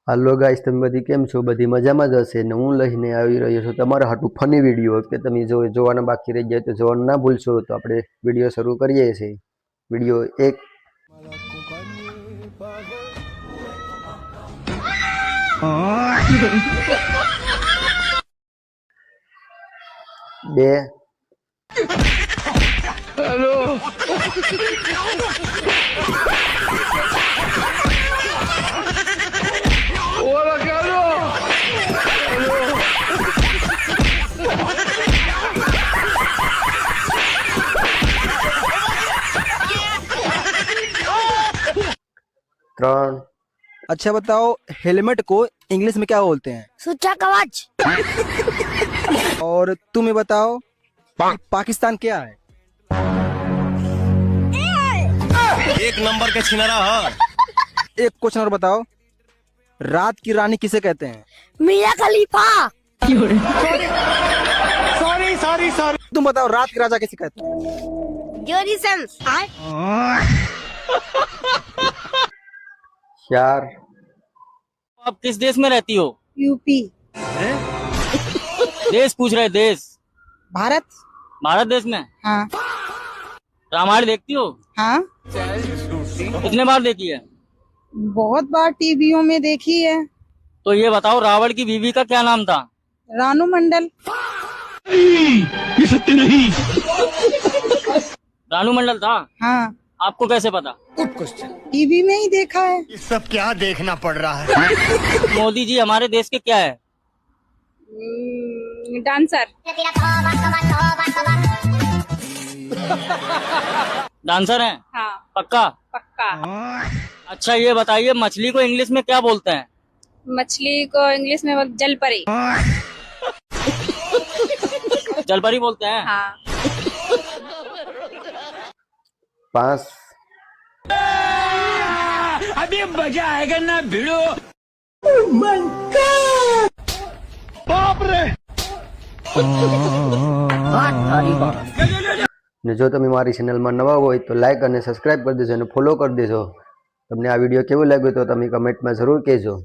હાલો guys, તમે બધી કેમ છો? બધી મજામાં જ હશે ને હું લઈને આવી રહ્યો છું તમારા હાટુ ફની વિડીયો કે તમે જો જોવાના બાકી રહી જાય તો જોવાનું ના ભૂલશો. તો આપણે વિડીયો શરૂ કરીએ છીએ. વિડીયો 1 2 हेलो 3 अच्छा बताओ, हेलमेट को इंग्लिश में क्या बोलते हैं? सुच्चा कवच। और तुम ये बताओ, पाकिस्तान क्या है? एक नंबर के छिनरा है। एक क्वेश्चन और बताओ, रात की रानी किसे कहते हैं? मिया खलीफा। सॉरी तुम बताओ, रात के राजा किसे कहते हैं? जोरीसंस। 4 आप किस देश में रहती हो? यूपी। देश पूछ रहे, देश। भारत। भारत देश में। हाँ। रामायण देखती हो? हाँ, कितने बार देखी है? बहुत बार टीवियों में देखी है। तो ये बताओ, रावण की बीवी का क्या नाम था? रानू मंडल। ये सत्य नहीं। रानू मंडल था? हाँ, आपको कैसे पता? टीवी में ही देखा है। ये सब क्या देखना पड़ रहा है? मोदी जी हमारे देश के क्या है? डांसर। डांसर हैं? हाँ, पक्का? पक्का। अच्छा ये बताइए, मछली को इंग्लिश में क्या बोलते हैं? मछली को इंग्लिश में जलपरी। जलपरी बोलते हैं? हाँ। 5 अभी मजा आएगा ना भिड़ो। ને જો તમે મારી ચેનલમાં નવા હોય તો લાઈક અને સબસ્ક્રાઇબ કરી દેજો અને ફોલો કરી દેજો. તમને આ વિડીયો કેવો લાગ્યો તો તમે કમેન્ટમાં જરૂર કહેજો.